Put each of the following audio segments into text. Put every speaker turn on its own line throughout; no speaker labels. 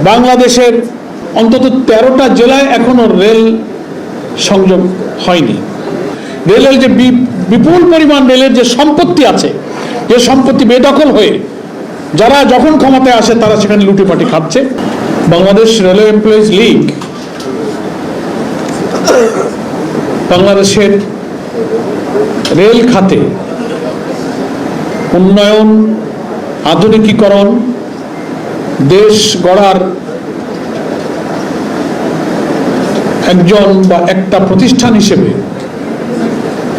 বাংলাদেশের অন্তত 13টা জেলায় এখনো রেল সংযোগ হয়নি। রেলের যে বিপুল পরিমাণ রেলের যে সম্পত্তি আছে, যে সম্পত্তি বেদখল হয়ে যারা যখন ক্ষমতায় আসে তারা সেখানে লুটিপাটি খাচ্ছে। বাংলাদেশ রেলওয়ে এমপ্লয়িজ লীগ বাংলাদেশের রেল খাতে উন্নয়ন, আধুনিকীকরণ, দেশ গড়ার একজন বা একটা প্রতিষ্ঠান হিসেবে,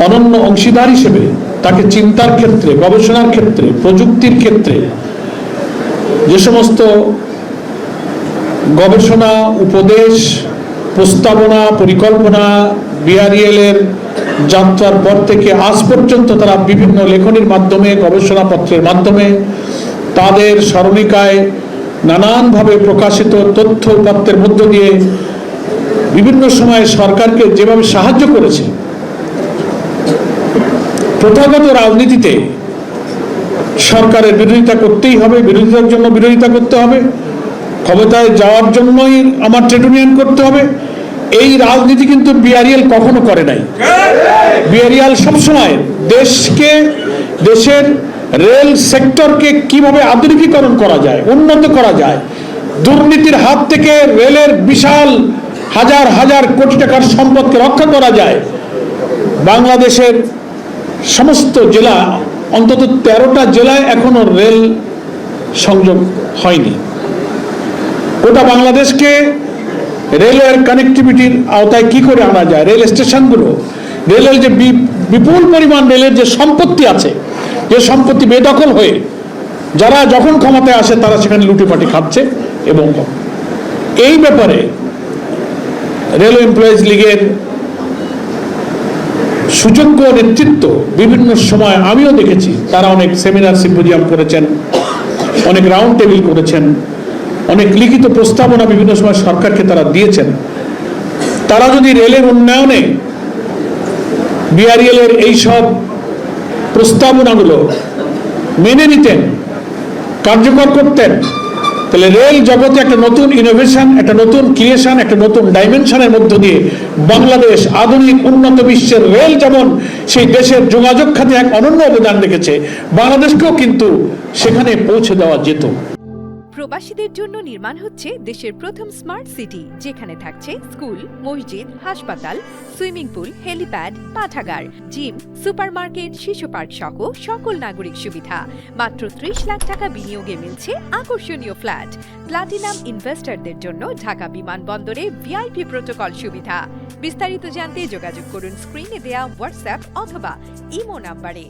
অনন্য অংশীদার হিসেবে তাকে চিন্তার ক্ষেত্রে, গবেষণার ক্ষেত্রে, প্রযুক্তির ক্ষেত্রে যে সমস্ত গবেষণা, উপদেশ, প্রস্তাবনা, পরিকল্পনা বিআরএল এর যাত্রার পর থেকে আজ পর্যন্ত তারা বিভিন্ন লেখনীর মাধ্যমে, গবেষণাপত্রের মাধ্যমে, তাদের স্মরণিকায় নানানভাবে প্রকাশিত তথ্য উপাত্তের মধ্য দিয়ে বিভিন্ন সময়ে সরকারকে যেভাবে সাহায্য করেছে। প্রথাগত রাজনীতিতে সরকারের বিরোধিতা করতেই হবে, বিরোধিতার জন্য বিরোধিতা করতে হবে, ক্ষমতায় যাওয়ার জন্যই আমার ট্রেড ইউনিয়ন করতে হবে, এই রাজনীতি কিন্তু বিআরএল কখনো করে নাই। বিআরএল সবসময় দেশকে, দেশের রেল সেক্টরকে কিভাবে আধুনিকীকরণ করা যায়, উন্নত করা যায়, দুর্নীতির হাত থেকে রেলের বিশাল হাজার হাজার কোটি টাকার সম্পদকে রক্ষা করা যায়। বাংলাদেশের সমস্ত জেলা, অন্তত 13টা জেলায় এখনো রেল সংযোগ হয়নি। গোটা বাংলাদেশকে রেলওয়ের কানেক্টিভিটির আওতায় কি করে আনা যায়, রেল স্টেশনগুলো, রেলের যে বিপুল পরিমাণ রেলের যে সম্পত্তি আছে, যে সম্পত্তি বেদখল হয়ে যারা যখন ক্ষমতায় আসে তারা সেখানে লুটিপাটি খাচ্ছে। এবং এই ব্যাপারে রেল এমপ্লয়িজ লীগের সুযোগ্য নেতৃত্ব বিভিন্ন সময় আমিও দেখেছি, তারা অনেক সেমিনার, সিম্পোজিয়াম করেছেন, অনেক রাউন্ড টেবিল করেছেন, অনেক লিখিত প্রস্তাবনা বিভিন্ন সময় সরকারকে তারা দিয়েছেন। তারা যদি রেলের উন্নয়নে বিআরএল এর এইসব প্রস্তাবনাগুলো মেনে নিতেন, কার্যকর করতেন, তাহলে রেল জগতে একটা নতুন ইনোভেশন, একটা নতুন ক্রিয়েশন, একটা নতুন ডাইমেনশনের মধ্য দিয়ে বাংলাদেশ আধুনিক উন্নত বিশ্বের রেল যেমন সেই দেশের যোগাযোগ খাতে এক অনন্য অবদান রেখেছে, বাংলাদেশকেও কিন্তু সেখানে পৌঁছে দেওয়া যেত।
প্রবাসীদের জন্য নির্মাণ হচ্ছে দেশের প্রথম স্মার্ট সিটি, যেখানে থাকছে স্কুল, মসজিদ, হাসপাতাল, সুইমিং পুল, হেলিপ্যাড, পাঠাগার, জিম, সুপারমার্কেট, শিশু পার্ক সহ সকল নাগরিক সুবিধা। মাত্র 30 লাখ টাকা বিনিয়োগে মিলছে আকর্ষণীয় ফ্ল্যাট। প্লাটিনাম ইনভেস্টরদের জন্য ঢাকা বিমানবন্দরে ভিআইপি প্রোটোকল সুবিধা। বিস্তারিত জানতে যোগাযোগ করুন স্ক্রিনে দেয়া হোয়াটসঅ্যাপ অথবা ইমো নাম্বারে।